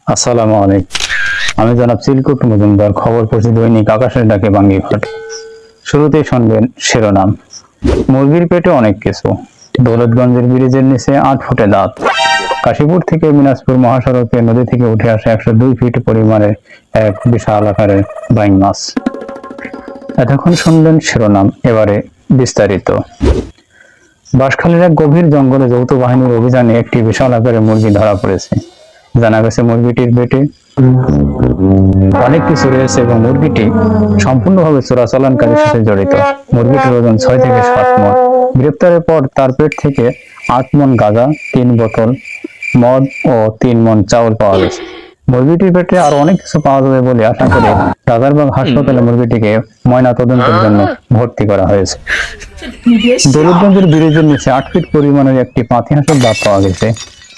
আসসালামু আলাইকুম। আমি জনাব চিলকুট মজুমদার। খবর পড়ছি দৈনিক আকাশের ডাকে বাঙ্গি ঘট। শুরুতেই শুনবেন শিরোনাম। মুরগির পেটে অনেক কিছু। দৌলতগঞ্জের ব্রিজের নিচে 8 ফুটে দাঁত। কাশীপুর থেকে দিনাজপুর মহাসড়কে নদী থেকে উঠে আসে 102 ফিট পরিমাণের এক বিশাল আকারের বাইং মাছ। এতক্ষণ শুনলেন শিরোনাম, এবারে বিস্তারিত। বাঁশখালীর এক গভীর জঙ্গলে যৌথ বাহিনীর অভিযানে একটি বিশাল আকারের মুরগি ধরা পড়েছে। জানা গেছে মুরগিটির পেটে অনেক কিছু রয়েছে এবং মুরগিটি সম্পূর্ণভাবে চোরাচালানকারীর সাথে জড়িত। মুরগিটির ওজন 6 থেকে 7 মণ। গ্রেপ্তারের পর তার পেট থেকে 8 মণ গাঁজা, 3 বোতল মদ ও 3 মণ চাউল পাওয়া গেছে। মুরগিটির পেটে আরো অনেক কিছু পাওয়া যাবে বলে আশা করে রাজারবাগ হাসপাতালে মুরগিটিকে ময়নাতদন্তের জন্য ভর্তি করা হয়েছে। দৌলতগঞ্জের ব্রিজের নিচে 8 ফিট পরিমাণের একটি পাতি হাঁসের দাঁত পাওয়া গেছে।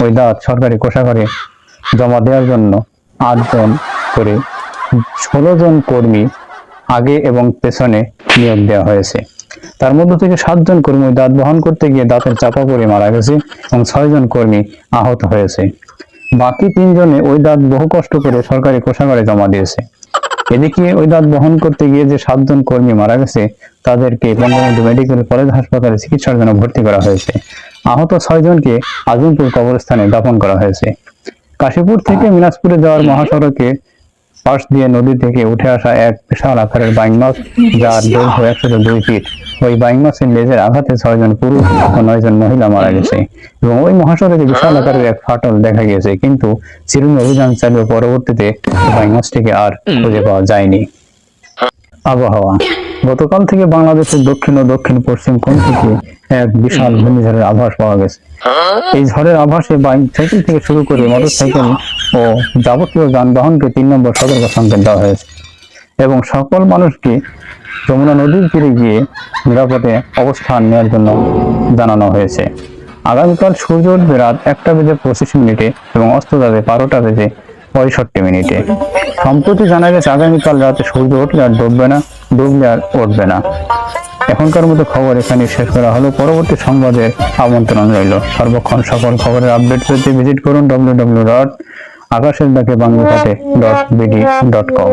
ওই দাঁত সরকারি কোষাগারে জমা দেওয়ার জন্য 8 জন করে 16 জন কর্মী আগে এবং পেছনে নিয়োগ দেওয়া হয়েছে। তার মধ্য থেকে 7 জন কর্মী দাঁত বহন করতে গিয়ে দাঁতের চাপা পড়ে মারা গেছে এবং 6 জন কর্মী আহত হয়েছে। বাকি 3 জনে ওই দাঁত বহু কষ্ট করে সরকারি কোষাগারে জমা দিয়েছে। এদিকে ওই দাঁত বহন করতে গিয়ে যে 7 জন কর্মী মারা গেছে তাদেরকে বঙ্গবন্ধু মেডিকেল কলেজ হাসপাতালে চিকিৎসার জন্য ভর্তি করা হয়েছে। আহত 6 জনকে আজমপুর কবরস্থানে দাফন করা হয়েছে। কাশীপুর থেকে দিনাজপুরে যাওয়ার মহাসড়কে পাশ দিয়ে নদী থেকে উঠে আসা এক বিশাল আকারের বাইং মাছ, যার দৈর্ঘ্য 102 ফিট। ওই বাইং মাছের লেজের আঘাতে 6 জন পুরুষ ও 9 জন মহিলা মারা গেছে এবং ওই মহাসড়কে বিশাল আকারের এক ফাটল দেখা গেছে, কিন্তু চিরুনি অভিযান চালিয়ে পরবর্তীতে বাইং মাছটিকে আর খুঁজে পাওয়া যায়নি। আবহাওয়া। গতকাল থেকে বাংলাদেশের দক্ষিণ ও দক্ষিণ পশ্চিম কোণ থেকে এক বিশাল ঘূর্ণিঝড়ের আভাস পাওয়া গেছে। এই ঝড়ের আভাসে বাইসাইকেল থেকে শুরু করে মোটরসাইকেল ও যাবতীয় যানবাহনকে 3 নম্বর সতর্ক সংকেত দেওয়া হয়েছে এবং সকল মানুষকে যমুনা নদীর তীরে গিয়ে নিরাপদে অবস্থান নেওয়ার জন্য জানানো হয়েছে। আগামীকাল সূর্য উঠবে রাত 1:25 এবং অস্ত যাবে 12:65। সম্প্রতি জানা গেছে আগামীকাল রাতে সূর্য উঠলে আর ডুবলে আর উঠবে না। এখনকার মতো খবর এখানে শেষ করা হলো। পরবর্তী সংবাদের আমন্ত্রণ রইল। সর্বক্ষণ সকল খবরের আপডেট পেতে ভিজিট করুন www.akasherdakebangighate.bd.com।